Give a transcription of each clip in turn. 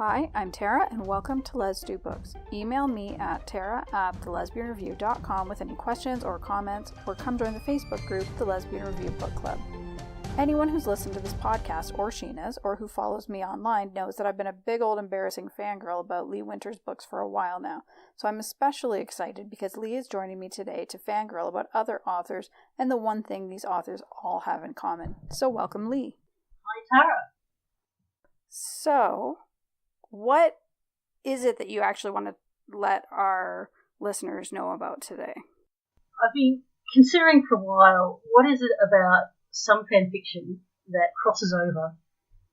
Hi, I'm Tara, and welcome to Les Do Books. Email me at tara@thelesbianreview.com with any questions or comments, or come join the Facebook group, The Lesbian Review Book Club. Anyone who's listened to this podcast, or Sheena's, or who follows me online knows that I've been a big old embarrassing fangirl about Lee Winter's books for a while now, so I'm especially excited because Lee is joining me today to fangirl about other authors and the one thing these authors all have in common. So welcome, Lee. Hi, Tara. So, what is it that you actually want to let our listeners know about today? I've been considering for a while, what is it about some fan fiction that crosses over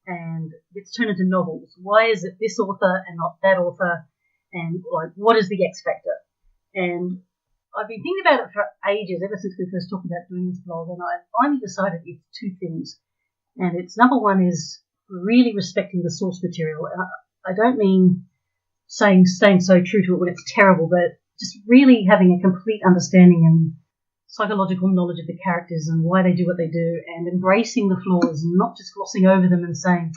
and gets turned into novels? Why is it this author and not that author? And what is the X factor? And I've been thinking about it for ages, ever since we first talked about doing this blog, and I finally decided it's two things. And it's number one is really respecting the source material. And I don't mean staying so true to it when it's terrible, but just really having a complete understanding and psychological knowledge of the characters and why they do what they do, and embracing the flaws and not just glossing over them and saying,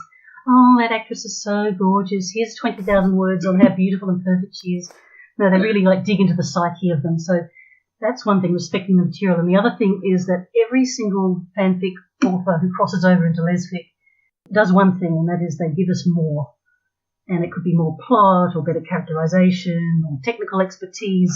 oh, that actress is so gorgeous, here's 20,000 words on how beautiful and perfect she is. No, they really dig into the psyche of them. So that's one thing, respecting the material. And the other thing is that every single fanfic author who crosses over into Lesfic does one thing, and that is they give us more. And it could be more plot or better characterization or technical expertise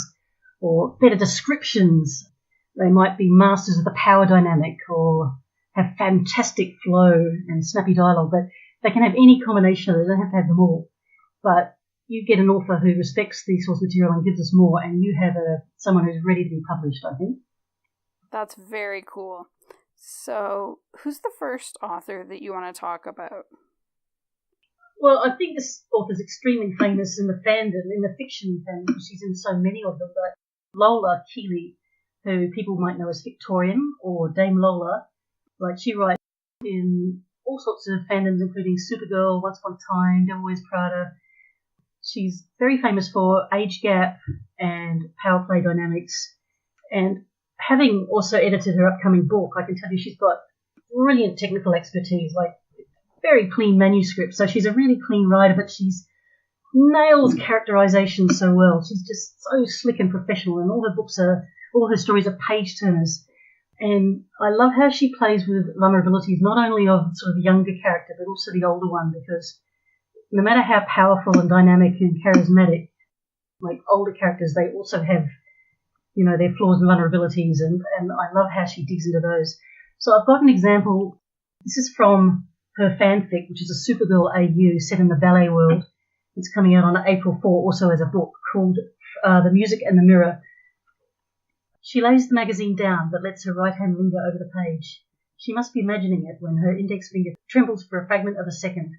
or better descriptions. They might be masters of the power dynamic or have fantastic flow and snappy dialogue, but they can have any combination of it. They don't have to have them all. But you get an author who respects the source material and gives us more, and you have someone who's ready to be published, I think. That's very cool. So, who's the first author that you want to talk about? Well, I think this author's extremely famous in the fandom, in the fiction fandom. She's in so many of them, but Lola, Keeley, who people might know as Fictorium or Dame Lola, she writes in all sorts of fandoms, including Supergirl, Once Upon a Time, Devil Wears Prada. She's very famous for age gap and power play dynamics. And having also edited her upcoming book, I can tell you she's got brilliant technical expertise, very clean manuscript. So she's a really clean writer, but she's nails characterization so well. She's just so slick and professional, and all her stories are page turners. And I love how she plays with vulnerabilities, not only of sort of the younger character, but also the older one, because no matter how powerful and dynamic and charismatic, older characters, they also have, their flaws and vulnerabilities, and I love how she digs into those. So I've got an example. This is from her fanfic, which is a Supergirl AU set in the ballet world. It's coming out on April 4, also as a book, called The Music and the Mirror. She lays the magazine down, but lets her right hand linger over the page. She must be imagining it when her index finger trembles for a fragment of a second.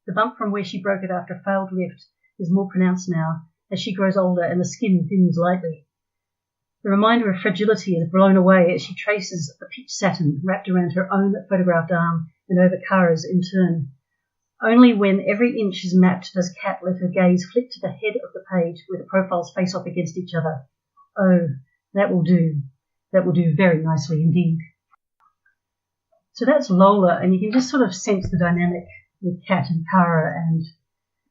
The bump from where she broke it after a failed lift is more pronounced now, as she grows older and the skin thins lightly. The reminder of fragility is blown away as she traces the peach satin wrapped around her own photographed arm and over Kara's in turn. Only when every inch is mapped does Kat let her gaze flick to the head of the page where the profiles face off against each other. Oh, that will do. That will do very nicely indeed. So that's Lola, and you can just sort of sense the dynamic with Kat and Kara, and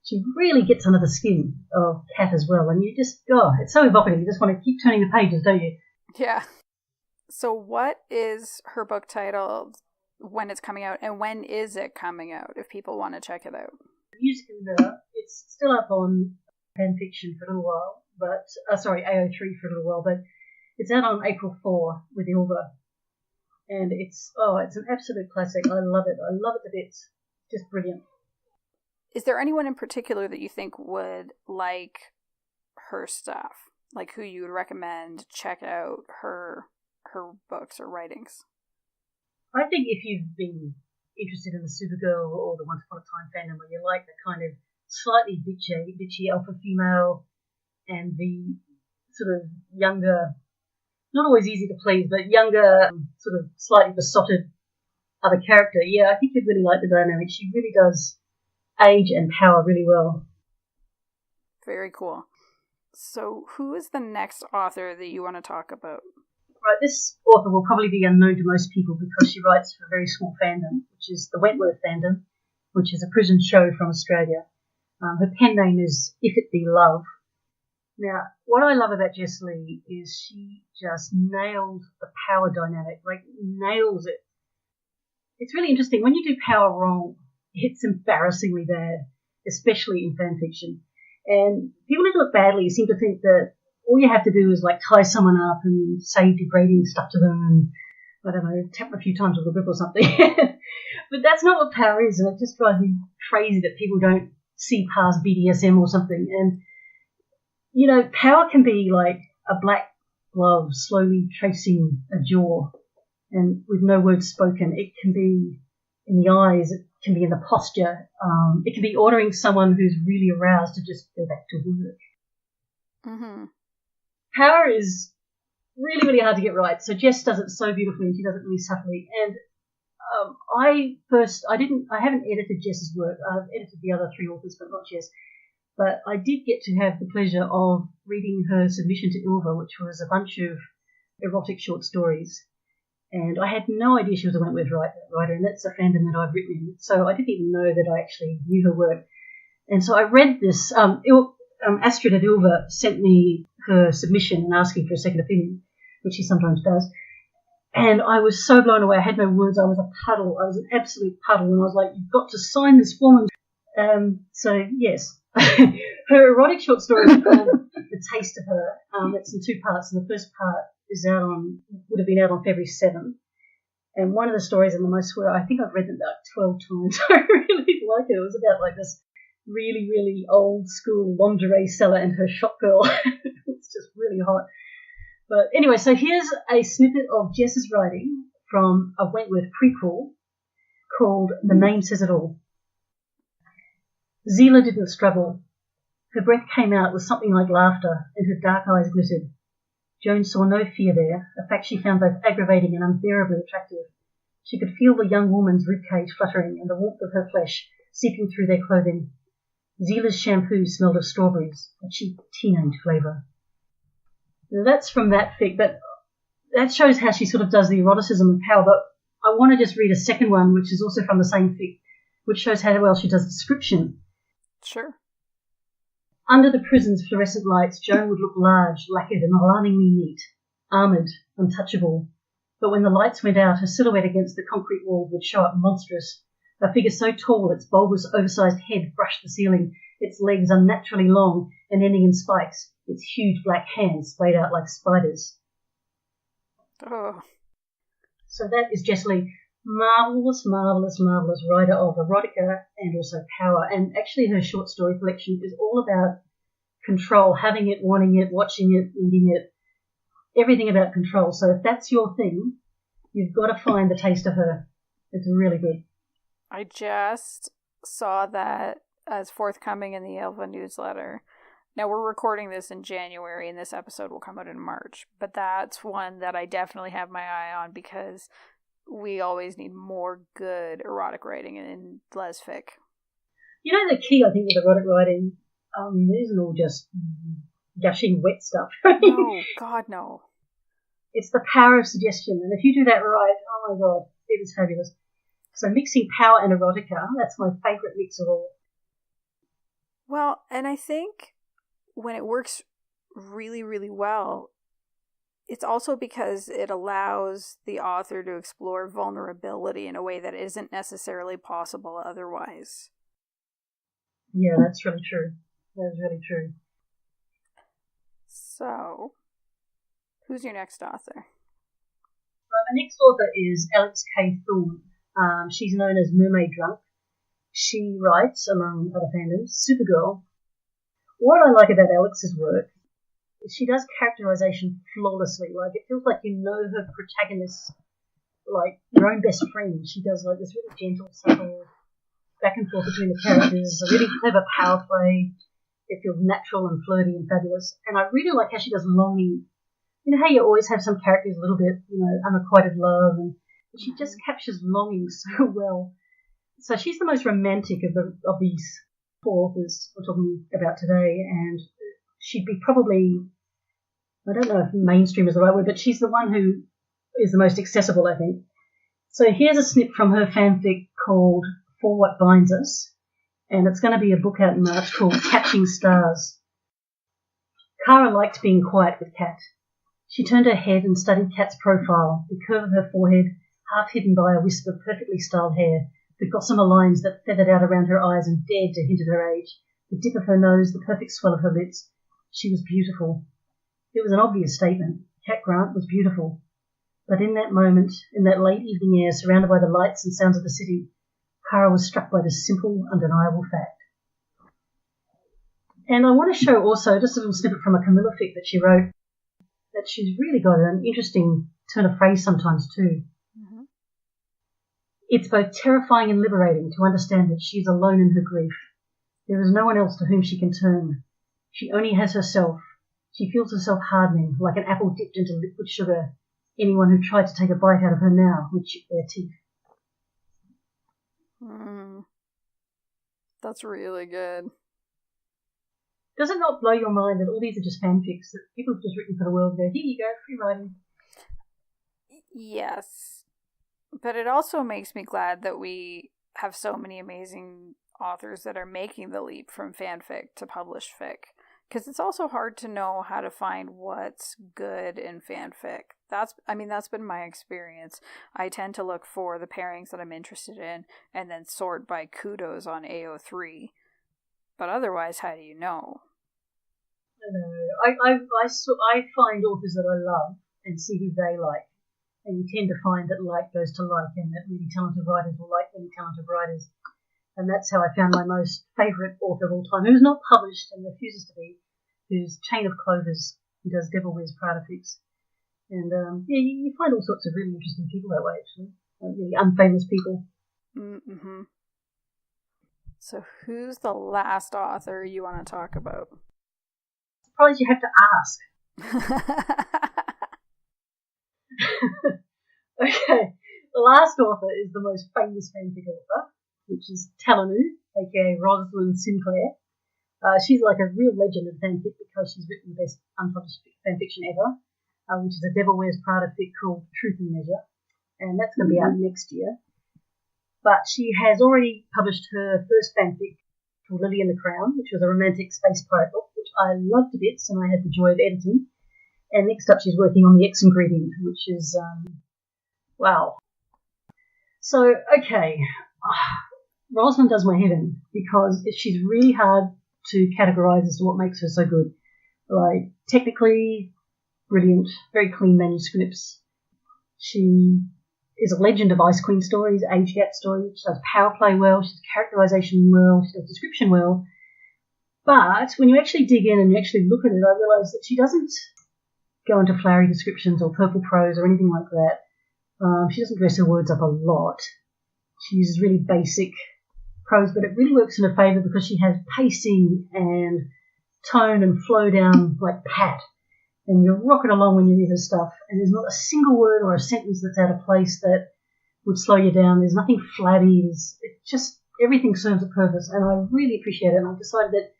she really gets under the skin of Kat as well, and you just, it's so evocative. You just want to keep turning the pages, don't you? Yeah. So what is her book titled, when it's coming out, and when is it coming out, if people want to check it out? Music in the Mirror. It's still up on fanfiction for a little while, but, AO3 for a little while, but it's out on April 4 with Ilva. And it's an absolute classic. I love it. I love it to bits. Just brilliant. Is there anyone in particular that you think would like her stuff? Who you would recommend check out her books or writings? I think if you've been interested in the Supergirl or the Once Upon a Time fandom, where you like the kind of slightly bitchy alpha female and the sort of younger, not always easy to please, but younger, sort of slightly besotted other character, I think you'd really like the dynamic. She really does age and power really well. Very cool. So who is the next author that you want to talk about? Right, this author will probably be unknown to most people because she writes for a very small fandom, which is the Wentworth fandom, which is a prison show from Australia. Her pen name is Ifitbelove. Now, what I love about Jess Lee is she just nailed the power dynamic, nails it. It's really interesting. When you do power wrong, it's embarrassingly bad, especially in fan fiction. And people who do it badly seem to think that all you have to do is tie someone up and say degrading stuff to them and, I don't know, tap them a few times with a whip or something. But that's not what power is, and it just drives me crazy that people don't see past BDSM or something. And, power can be like a black glove slowly tracing a jaw and with no words spoken. It can be in the eyes, it can be in the posture, it can be ordering someone who's really aroused to just go back to work. Mm-hmm. Power is really, really hard to get right. So Jess does it so beautifully and she does it really subtly. And I haven't edited Jess's work. I've edited the other 3 authors, but not Jess. But I did get to have the pleasure of reading her submission to Ilva, which was a bunch of erotic short stories. And I had no idea she was a Wentworth writer, and that's a fandom that I've written in. So I didn't even know that I actually knew her work. And so I read this. Astrid at Ilva sent me her submission and asking for a second opinion, which she sometimes does. And I was so blown away. I had no words. I was a puddle. I was an absolute puddle. And I was like, you've got to sign this woman. So, yes. Her erotic short story is called The Taste of Her. It's in 2 parts. And the first part would have been out on February 7th. And one of the stories, and I swear, I think I've read them about 12 times. I really like it. It was about this really, really old school lingerie seller and her shop girl. It's just really hot. But anyway, so here's a snippet of Jess's writing from a Wentworth prequel called The Name Says It All. Zila didn't struggle. Her breath came out with something like laughter, and her dark eyes glittered. Joan saw no fear there, a fact she found both aggravating and unbearably attractive. She could feel the young woman's ribcage fluttering and the warmth of her flesh seeping through their clothing. Zila's shampoo smelled of strawberries, a cheap teenage flavour. Now that's from that fic, but that shows how she sort of does the eroticism and power. But I want to just read a second one, which is also from the same fic, which shows how well she does description. Sure. Under the prison's fluorescent lights, Joan would look large, lacquered, and alarmingly neat, armoured, untouchable. But when the lights went out, her silhouette against the concrete wall would show up monstrous, a figure so tall its bulbous, oversized head brushed the ceiling, its legs unnaturally long and ending in spikes, its huge black hands splayed out like spiders. Oh. So that is Jess Lee. Marvellous, marvellous, marvellous writer of erotica and also power. And actually her short story collection is all about control, having it, wanting it, watching it, eating it, everything about control. So if that's your thing, you've got to find The Taste of Her. It's really good. I just saw that as forthcoming in the Ilva newsletter. Now, we're recording this in January, and this episode will come out in March. But that's one that I definitely have my eye on because we always need more good erotic writing in Lesfic. You know, the key, I think, with erotic writing isn't all just gushing wet stuff. No, God, no. It's the power of suggestion. And if you do that right, oh my God, it is fabulous. So mixing power and erotica, that's my favourite mix of all. Well, and I think when it works really, really well, it's also because it allows the author to explore vulnerability in a way that isn't necessarily possible otherwise. Yeah, that's really true. That's really true. So, who's your next author? My next author is Alex K. Thorne. She's known as MermaidDrunk. She writes, among other fandoms, Supergirl. What I like about Alex's work is she does characterization flawlessly. Like, it feels like you know her protagonist like your own best friend. She does like this really gentle, subtle back and forth between the characters, a really clever power play. It feels natural and flirty and fabulous. And I really like how she does longing. You know how you always have some characters a little bit, unrequited love, and she just captures longing so well. So she's the most romantic of these 4 authors we're talking about today, and she'd be probably, I don't know if mainstream is the right word, but she's the one who is the most accessible, I think. So here's a snip from her fanfic called For What Binds Us. and it's going to be a book out in March called Catching Stars. Kara liked being quiet with Kat. She turned her head and studied Kat's profile, the curve of her forehead half hidden by a wisp of perfectly styled hair, the gossamer lines that feathered out around her eyes and dared to hint at her age, the dip of her nose, the perfect swell of her lips. She was beautiful. It was an obvious statement. Kat Grant was beautiful. But in that moment, in that late evening air, surrounded by the lights and sounds of the city, Kara was struck by this simple, undeniable fact. And I want to show also just a little snippet from a Carmilla fic that she wrote, that she's really got an interesting turn of phrase sometimes too. Mm-hmm. It's both terrifying and liberating to understand that she is alone in her grief. There is no one else to whom she can turn. She only has herself. She feels herself hardening, like an apple dipped into liquid sugar. Anyone who tried to take a bite out of her now would chip their teeth. That's really good. Does it not blow your mind that all these are just fanfics that people have just written for the world? Go, here you go, free writing. Yes. But it also makes me glad that we have so many amazing authors that are making the leap from fanfic to published fic. Because it's also hard to know how to find what's good in fanfic. That's been my experience. I tend to look for the pairings that I'm interested in and then sort by kudos on AO3. But otherwise, how do you know? I know. I find authors that I love and see who they like. And you tend to find that like goes to like, and that really talented writers will like really talented writers. And that's how I found my most favourite author of all time, who's not published and refuses to be, who's Chain of Clovers, who does Devil Wears Prada fics. And you find all sorts of really interesting people that way, actually. Really unfamous people. Mm-hmm. So who's the last author you want to talk about? I'm surprised you have to ask. Okay, the last author is the most famous fanfic author, which is Telanu, aka Roslyn Sinclair. She's like a real legend of fanfic because she's written the best unpublished fanfiction ever, which is a Devil Wears Prada fic called Truth and Measure, and that's going to be out next year. But she has already published her first fanfic called Lily and the Crown, which was a romantic space pirate book, which I loved to bits and I had the joy of editing. And next up she's working on The X Ingredient, which is, wow. So, okay, Roslyn does my head in because she's really hard to categorise as to what makes her so good. Like, technically brilliant, very clean manuscripts. She is a legend of Ice Queen stories, age gap stories. She does power play well, she does characterisation well, she does description well. But when you actually dig in and you actually look at it, I realise that she doesn't go into flowery descriptions or purple prose or anything like that. She doesn't dress her words up a lot. She uses really basic prose, but it really works in her favour because she has pacing and tone and flow down like pat. And you're rocking along when you read her stuff, and there's not a single word or a sentence that's out of place that would slow you down. There's nothing flabby. It's just everything serves a purpose, and I really appreciate it. And I've decided that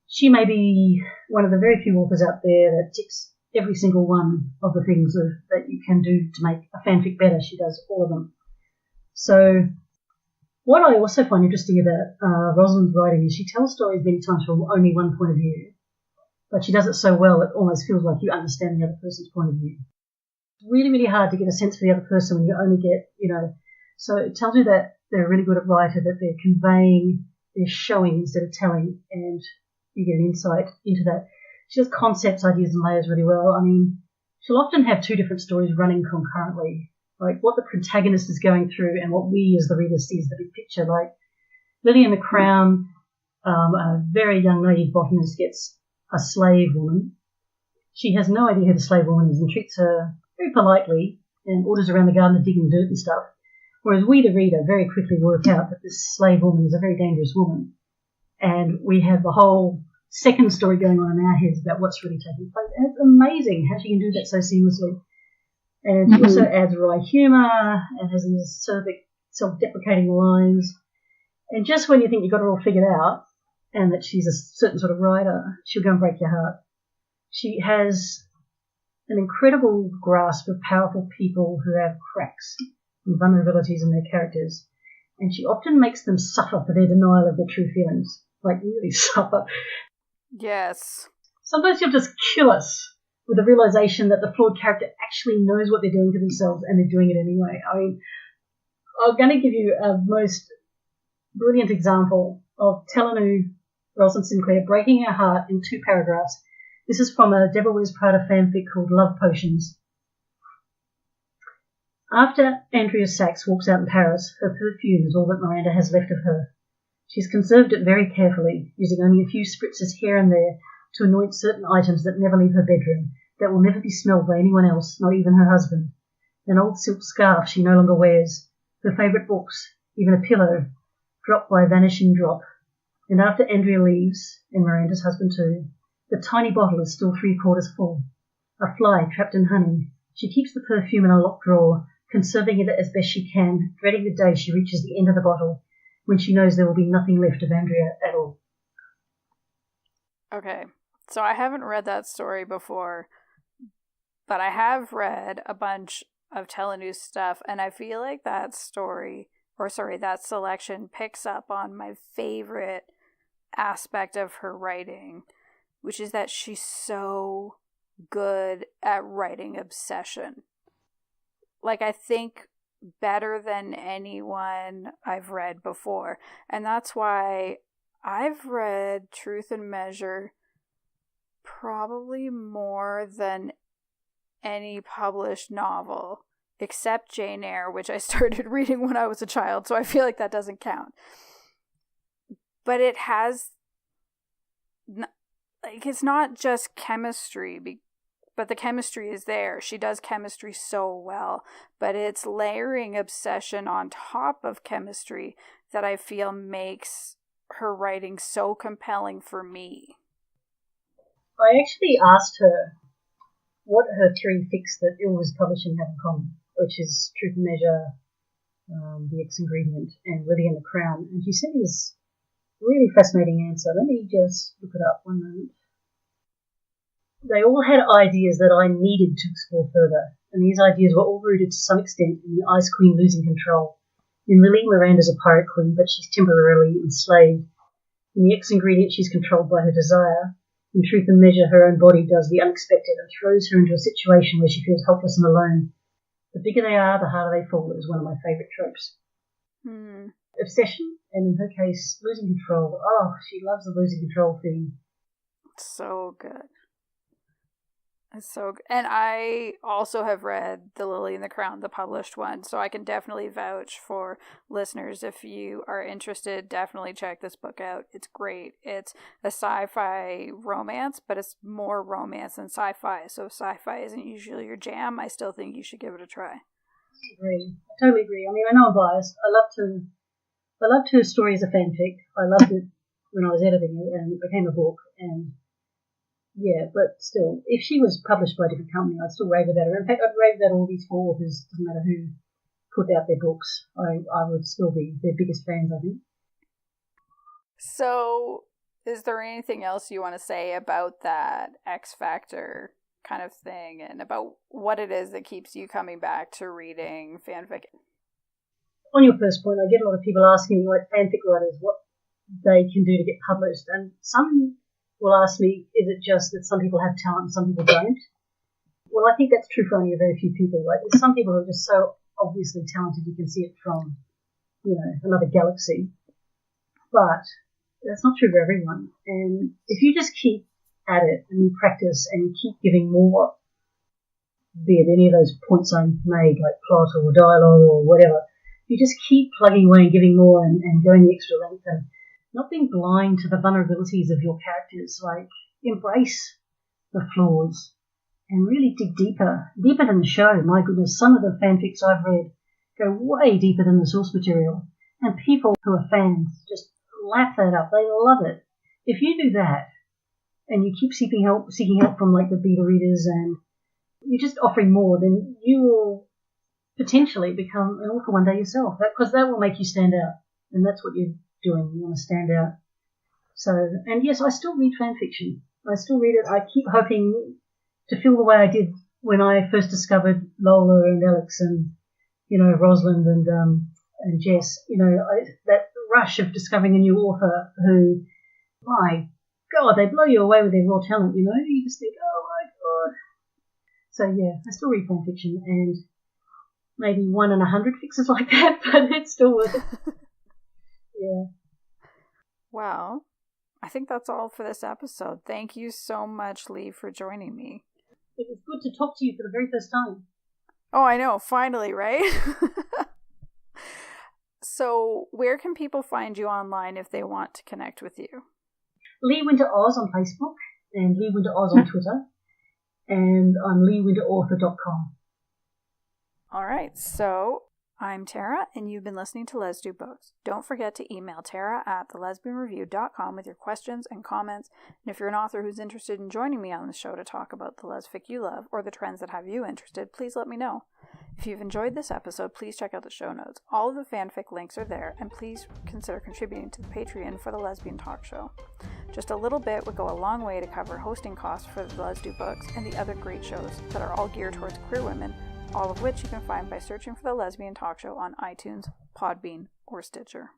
she may be one of the very few authors out there that ticks every single one of the things that you can do to make a fanfic better. She does all of them. So what I also find interesting about Rosalind's writing is she tells stories many times from only one point of view, but she does it so well it almost feels like you understand the other person's point of view. It's really, really hard to get a sense for the other person when you only get, so it tells you that they're really good at writer, that they're conveying, they're showing instead of telling, and you get an insight into that. She does concepts, ideas, and layers really well. I mean, she'll often have two different stories running concurrently, like what the protagonist is going through and what we as the reader see as the big picture. Like Lily and the Crown, a very young naive botanist gets a slave woman. She has no idea who the slave woman is and treats her very politely and orders her around the garden to dig in dirt and stuff. Whereas we, the reader, very quickly work out that this slave woman is a very dangerous woman. And we have the whole second story going on in our heads about what's really taking place. And it's amazing how she can do that so seamlessly. And she also adds wry humour and has these self-deprecating lines. And just when you think you've got it all figured out and that she's a certain sort of writer, she'll go and break your heart. She has an incredible grasp of powerful people who have cracks and vulnerabilities in their characters. and she often makes them suffer for their denial of their true feelings. Like, really suffer. Yes. Sometimes you'll just kill us with the realization that the flawed character actually knows what they're doing to themselves and they're doing it anyway. I mean, I'm going to give you a most brilliant example of Telanu, Roslyn Sinclair, breaking her heart in 2 paragraphs. This is from a Devil Wears Prada fanfic called Love Potions. After Andrea Sachs walks out in Paris, her perfume is all that Miranda has left of her. She's conserved it very carefully, using only a few spritzes here and there to anoint certain items that never leave her bedroom, that will never be smelled by anyone else, not even her husband. An old silk scarf she no longer wears, her favourite books, even a pillow, drop by vanishing drop. And after Andrea leaves, and Miranda's husband too, the tiny bottle is still 3/4 full. A fly trapped in honey. She keeps the perfume in a locked drawer, conserving it as best she can, dreading the day she reaches the end of the bottle, when she knows there will be nothing left of Andrea at all. Okay, so I haven't read that story before, but I have read a bunch of Telanu stuff, and I feel like that selection picks up on my favorite aspect of her writing, which is that she's so good at writing obsession. Like, I think better than anyone I've read before. And that's why I've read Truth and Measure probably more than any published novel, except Jane Eyre, which I started reading when I was a child, so I feel like that doesn't count. But it has, like, it's not just chemistry, but the chemistry is there. She does chemistry so well, but it's layering obsession on top of chemistry that I feel makes her writing so compelling for me. I actually asked her what her three fics that Ilva's publishing have in common, which is Truth and Measure, The Ex-Ingredient, and Living in the Crown, and she sent me this really fascinating answer. Let me just look it up one moment. They all had ideas that I needed to explore further, and these ideas were all rooted to some extent in the Ice Queen losing control. In Lily, Miranda's a pirate queen, but she's temporarily enslaved. In The Ex-Ingredient, she's controlled by her desire. In Truth and Measure, her own body does the unexpected and throws her into a situation where she feels helpless and alone. The bigger they are, the harder they fall is one of my favourite tropes. Obsession, and in her case, losing control. Oh, she loves the losing control thing. So good. It's so good. And I also have read The Lily and the Crown, the published one, so I can definitely vouch for listeners. If you are interested, definitely check this book out. It's great. It's a sci-fi romance, but it's more romance than sci-fi. So if sci-fi isn't usually your jam, I still think you should give it a try. I agree. I totally agree. I mean, I know I'm biased. I loved her story as a fanfic. I loved it when I was editing it, and it became a book, and yeah, but still, if she was published by a different company, I'd still rave about her. In fact, I'd rave about all these 4 authors, doesn't matter who put out their books. I would still be their biggest fans, I think. So, is there anything else you want to say about that X Factor kind of thing, and about what it is that keeps you coming back to reading fanfic? On your first point, I get a lot of people asking me, like fanfic writers, what they can do to get published, and some will ask me, is it just that some people have talent and some people don't? Well, I think that's true for only a very few people. Like, there's some people who are just so obviously talented you can see it from, another galaxy. But that's not true for everyone. And if you just keep at it and you practice and you keep giving more, be it any of those points I made, like plot or dialogue or whatever, you just keep plugging away and giving more and going the extra length and not being blind to the vulnerabilities of your characters, like embrace the flaws and really dig deeper than the show. My goodness, some of the fanfics I've read go way deeper than the source material, and people who are fans just lap that up. They love it. If you do that and you keep seeking help from like the beta readers and you're just offering more, then you will potentially become an author one day yourself, because that will make you stand out, and that's what you're doing. You want to stand out. So, and yes, I still read fan fiction. I still read it. I keep hoping to feel the way I did when I first discovered Lola and Alex and Roslyn and Jess, that rush of discovering a new author who, my God, they blow you away with their raw talent, You just think, oh my God. So yeah, I still read fan fiction, and maybe 1 in 100 fixes like that, but it's still worth it. Yeah. Well, I think that's all for this episode. Thank you so much, Lee, for joining me. It was good to talk to you for the very first time. Oh, I know. Finally, right? So, where can people find you online if they want to connect with you? Lee Winter Oz on Facebook, and Lee Winter Oz on Twitter, and I'm leewinterauthor.com. All right, so I'm Tara, and you've been listening to Les Do Books. Don't forget to email Tara at thelesbianreview.com with your questions and comments. And if you're an author who's interested in joining me on the show to talk about the Lesfic you love or the trends that have you interested, please let me know. If you've enjoyed this episode, please check out the show notes. All of the fanfic links are there, and please consider contributing to the Patreon for the Lesbian Talk Show. Just a little bit would go a long way to cover hosting costs for the Les Do Books and the other great shows that are all geared towards queer women, all of which you can find by searching for the Lesbian Talk Show on iTunes, Podbean, or Stitcher.